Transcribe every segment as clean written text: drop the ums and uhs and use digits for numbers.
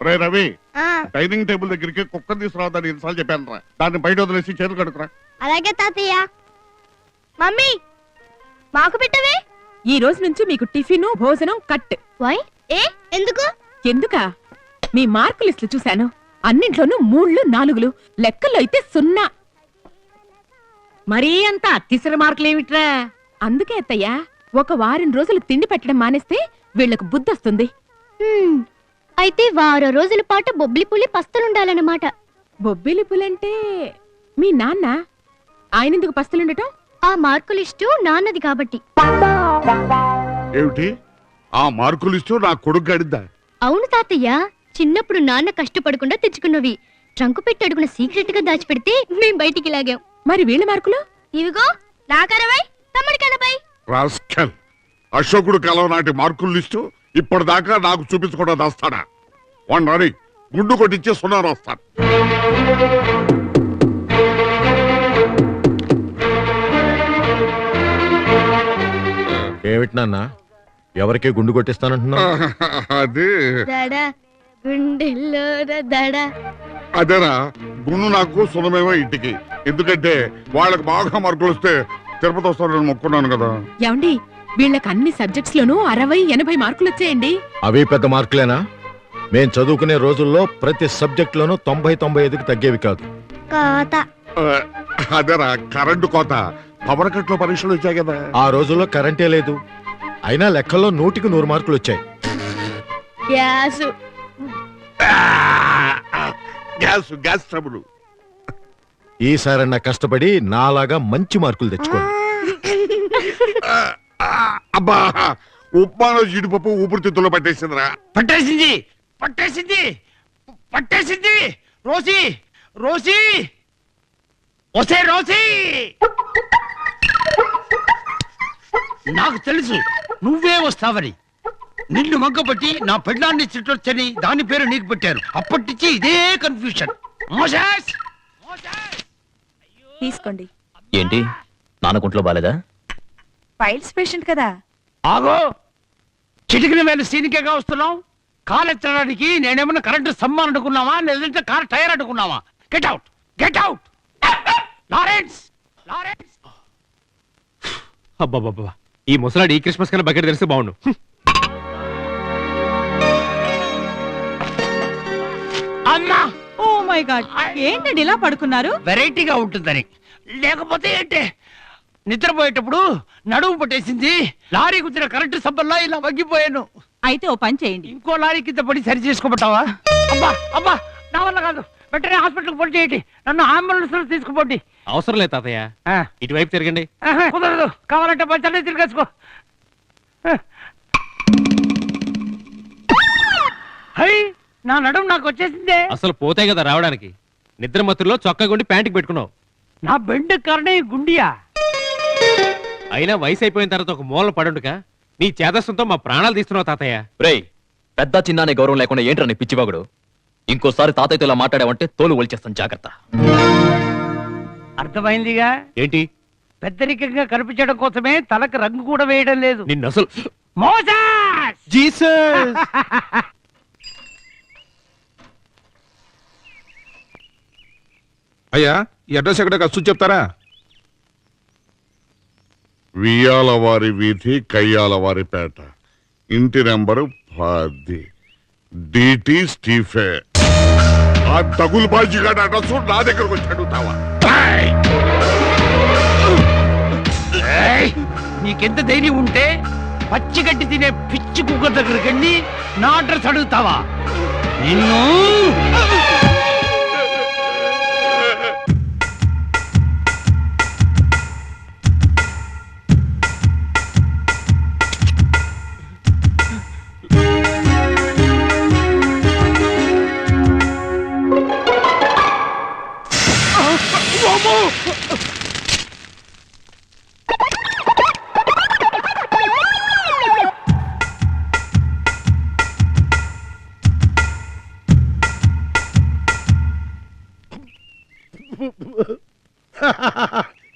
రే Ravi, dining table దగ్గరికి కుక్క తీసుకురావద్దని ఎన్నిసార్లు చెప్పాను రా. దాన్ని బయట వదిలేసి చేతులు కడుకురా. అలాగే తాతయ్య. మమ్మీ మాకు పెట్టవే. ఈ రోజు నుంచి మీకు టిఫిన్ భోజనం కట్. వై? ఎందుకు? ఎందుకా? మీ మార్కు లిస్టులు చూశాను. అన్నింట్లోనూ 3లు 4లు, లెక్కల్లో అయితే 0. మరీ అంత అత్తిసర మార్కులేమిట్రా? అందుకే అత్తయ్యా, ఒక వారం రోజులు తిండి పెట్టడం మానేస్తే వీళ్లకు బుద్ధొస్తుంది. అయితే వారం రోజుల పాటు బొబ్బిలి పులి పస్తులుండాలన్నమాట. బొబ్బిలి పులంటే మీ నాన్న. ఆయనెందుకు పస్తులుండటం? ఆ మార్కు లిస్టు నాన్నది కాబట్టి. ఏమిటి ఆ మార్కులు ఇస్తూ నా కొడుకు గడిద్దా? అవును తాతయ్య, చిన్నప్పుడు నాన్న కష్టపడకుండా తెచ్చుకున్నవి ట్రంకు పెట్టి అడుగున సీక్రెట్ గా దాచిపెడితే మేం బయటికి లాగాం. మరి వీళ్ళ మార్కులు? ఇవిగో నాకు 60, తమ్ముడికి 80. రాస్కల్, అశోకుడు కాలం నాటి మార్కులు లిస్టు ఇప్పటిదాకా నాకు చూపించకుండా దాస్తాడా? వాడిని గుండు కొట్టించే 0 రాస్తాను. ఏమిటి నాన్న, ఎవరికే గుండు కొట్టిస్తానంటున్నా? అది దడా. అదేరా, గుండు నాకు 0 ఇంటికి. ఎందుకంటే వాళ్ళకి బాగా మార్కులు వస్తే తిరుపతి వస్తానని మొక్కున్నాను కదా. ఏమండి, వీళ్ళకి అన్ని సబ్జెక్ట్స్ లోనూ 60, 80 మార్కులు వచ్చాయండి. అవి పెద్ద మార్కులేనా? మేం చదువుకునే రోజుల్లో ప్రతి సబ్జెక్ట్ లోనూ 90, 95కి తగ్గేవి కాదు. అదేరా, కరెంటు కోత, పవర్ కట్ లో పరీక్షలు వచ్చాయి కదా. ఆ రోజుల్లో కరెంటే లేదు. అయినా లెక్కల్లో 100కి 100 మార్కులు వచ్చాయి. Gas trouble. ఈసారన్నా కష్టపడి నాలాగా మంచి మార్కులు తెచ్చుకోండి. అబ్బా, ఉప్మాలో జీడిపప్పు ఊపిరితిత్తులో పట్టేసిందిరా. పట్టేసింది పట్టేసింది పట్టేసింది. రోసి రోసి వసే రోసి, నాకు తెలుసు నువ్వే వస్తావని. నిన్ను మగ్గబట్టి నా పెళ్ళాన్ని చిట్టొచ్చని దాని పేరు నీకు పెట్టారు. అప్పటి నుంచి ఇదే కన్ఫ్యూషన్. తీసుకోండి. ఏంటి, నాన్నకుంట్లో బాలేదా? ఫైల్స్ పేషెంట్ కదా. ఆగో, చిటికిన వేలు సీనికేగా వస్తున్నాం. కాలెత్తడానికి నేనేమన్నా కరెంటు స్తంభం అడ్డుకున్నావా, లేదంటే కార్ టైర్ అడ్డుకున్నావా? Get out, get out. Lawrence, Lawrence. అబ్బాబ్బా, ఈ ముసలాడు ఈ క్రిస్మస్ కన్నా బకెట్ తెలిస్తే బాగుండు. అమ్మా, ఓ మై గాడ్, ఏంటండి ఇలా పడుకున్నారు? వెరైటీగా ఉంటుందని. లేకపోతే ఏంటే, నిద్రపోయేటప్పుడు నడుము పట్టేసింది. లారీ కుదిన కరెంటు స్తంభంలో ఇలా వగ్గిపోయాను. అయితే ఓ పని చేయండి, ఇంకో లారీ కింద పడి సరి చేసుకోబట్టావా? అబ్బా అబ్బా, నా వల్ల కాదు. వెంటనే హాస్పిటల్కి ఫోన్ చేయండి. నన్ను అంబులెన్స్ లో తీసుకుపోండి. అవసరం లేదు తాతయ్య, ఇటువైపు తిరగండి. కుదరదు, కావాలంటే పంచాలే తిరిగేసుకో. హై, నా నడుము నాకు వచ్చేసిందే. అసలు పోతే కదా రావడానికి. నిద్ర మత్తులో చొక్కా గుండి ప్యాంటుకి పెట్టుకున్నావు. నా బెండ్ కారణం ఈ గుండియా. అయినా వయసు అయిపోయిన తర్వాత ఒక మూల పడుండుగా నీ చేదస్తంతో మా ప్రాణాలు తీస్తున్నావు తాతయ్య. రేయ్, పెద్ద చిన్న అనే గౌరవం లేకుండా ఏంట్రా నీ పిచ్చివాగుడు? ఇంకోసారి తాతయ్యతో ఇలా మాట్లాడావంటే తోలు ఒలిచేస్తాను, జాగ్రత్త. అర్థమైందిగా? ఏంటి? పెద్దరికంగా కనిపించడం కోసమే తలకు రంగు కూడా వేయడం లేదు. నిన్ను అసలు అయ్యా, ఈ అడ్రస్ ఎక్కడ కసు చెప్తారా? వియ్యాలవారి వీధి, కయ్యాలవారిపేట, ఇంటి నెంబరు 10, డిటి స్టీఫే. ఆ తగులు బాజీగాడు అడ్రస్ నా దగ్గరకు వచ్చి అడుగుతావా? నీకెంత ధైర్యం ఉంటే పచ్చిగడ్డి తినే పిచ్చి కుక్క దగ్గరికి వెళ్ళి నా అడ్రస్ అడుగుతావా? నిన్ను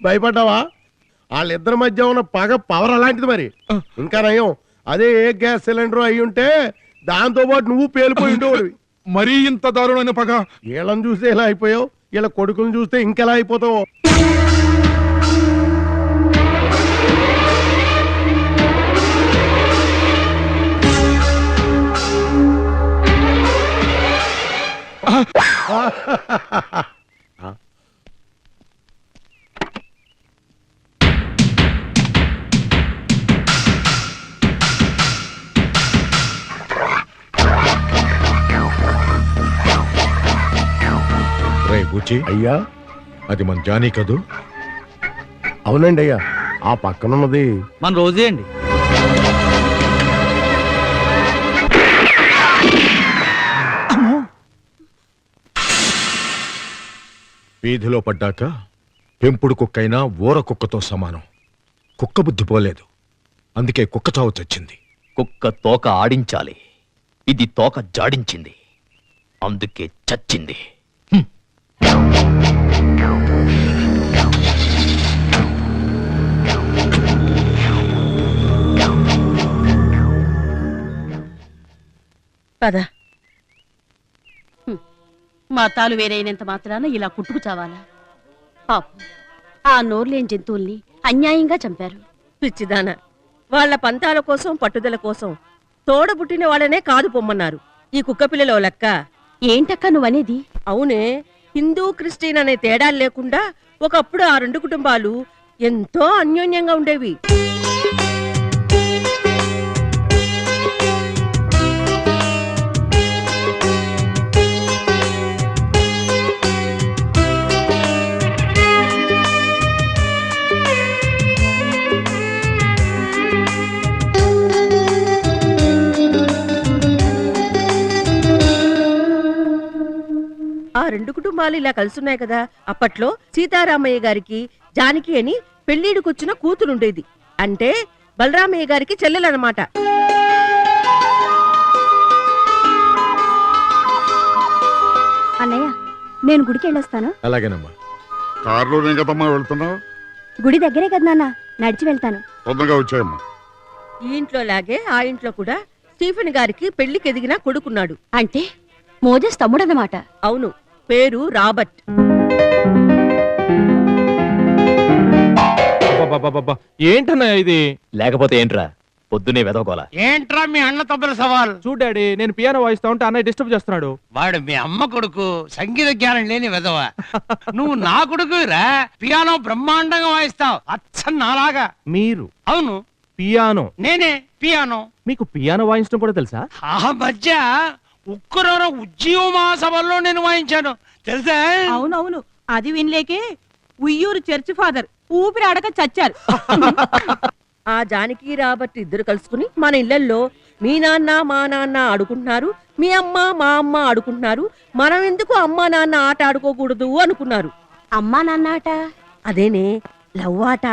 భయపడ్డావా? వాళ్ళిద్దరి మధ్య ఉన్న పగ పవర్ అలాంటిది. మరి ఇంకా నయం, అదే ఏ గ్యాస్ సిలిండర్ అయి ఉంటే దాంతో పాటు నువ్వు పేలిపోయి ఉండేవాడివి. మరీ ఇంత దారుణమైన పగ. వీళ్ళని చూస్తే ఎలా అయిపోయావు, వీళ్ళ కొడుకుని చూస్తే ఇంకెలా అయిపోతావు. రే బుచ్చి, అయ్యా, అది మన జానీ కదూ? అవునండి అయ్యా, ఆ పక్కనున్నది మన రోజే అండి. వీధిలో పడ్డాక పెంపుడు కుక్కైనా ఊర కుక్కతో సమానం. కుక్క బుద్ధి పోలేదు, అందుకే కుక్క చావు చచ్చింది. కుక్క తోక ఆడించాలి, ఇది తోక జాడించింది, అందుకే చచ్చింది. పద. మతాలు వేరైనంత మాత్రాన ఇలా కుట్టుకు చావాలా? పాపం ఆ నోర్లేని జంతువుల్ని అన్యాయంగా చంపారు. పిచ్చిదాన, వాళ్ళ పంతాల కోసం పట్టుదల కోసం తోడబుట్టిన వాళ్ళనే కాదు పొమ్మన్నారు. ఈ కుక్క పిల్లలో లెక్క. ఏంటక్క నువ్వనేది? అవునే, హిందూ క్రిస్టియన్ అనే తేడాలు లేకుండా ఒకప్పుడు ఆ రెండు కుటుంబాలు ఎంతో అన్యోన్యంగా ఉండేవి. ఆ రెండు కుటుంబాలు ఇలా కలుసున్నాయి కదా. అప్పట్లో సీతారామయ్య గారికి జానకి అని పెళ్లిడికొచ్చిన కూతురుండేది. అంటే బలరామయ్య గారికి చెల్లెలన్నమాట. అన్నయ్య, నేను గుడికి వెళ్ళొస్తాను. అలాగేనమ్మా. కారులోనే కదమ్మా వెళ్తున్నావు? గుడి దగ్గరే కదా నాన్న, నడిచి వెళ్తాను. తొందరగా వచ్చాయమ్మా. ఈ ఇంట్లో లాగే ఆ ఇంట్లో కూడా స్టీఫెన్ గారికి పెళ్లికి ఎదిగిన కొడుకున్నాడు. అంటే మోజెస్ తమ్ముడన్నమాట. అవును, పేరు రాబర్ట్. అబ్బబ్బబ్బబ్బబ్బ. ఏంటన్నా ఇది? లేకపోతే ఏంట్రా పొద్దునే వెదవకోలా? ఏంట్రా మీ అన్న తమ్ముల సవాల్? చూడు డాడీ, నేను పియానో వాయిస్తా ఉంటే అన్నయ్య డిస్టర్బ్ చేస్తున్నాడు. వాడు మీ అమ్మ కొడుకు, సంగీత జ్ఞానం లేని వెదవ. నువ్వు నా కొడుకురా, పియానో బ్రహ్మాండంగా వాయిస్తావు, అచ్చం నాలాగా. మీరు అవును, పియానో? నేనే పియానో. మీకు పియానో వాయించడం కూడా తెలుసా? ఆ మధ్య ఉక్కరోర ఉజ్జీవ మహాసభల్లో నేను వాయించాను, తెలుసా? అవునవును, అది వినలేకే ఉయ్యూరు చర్చి ఫాదర్ ఊపిరాడక చచ్చారు. ఆ జానకి రాబర్ట్ ఇద్దరు కలుసుకుని మన ఇళ్లల్లో మీ నాన్న మా నాన్న ఆడుకుంటున్నారు, మీ అమ్మ మా అమ్మ ఆడుకుంటున్నారు, మనం ఎందుకు అమ్మా నాన్న ఆట ఆడుకోకూడదు అనుకున్నారు. అమ్మా నాన్న ఆట? అదేనే, లవ్ ఆట.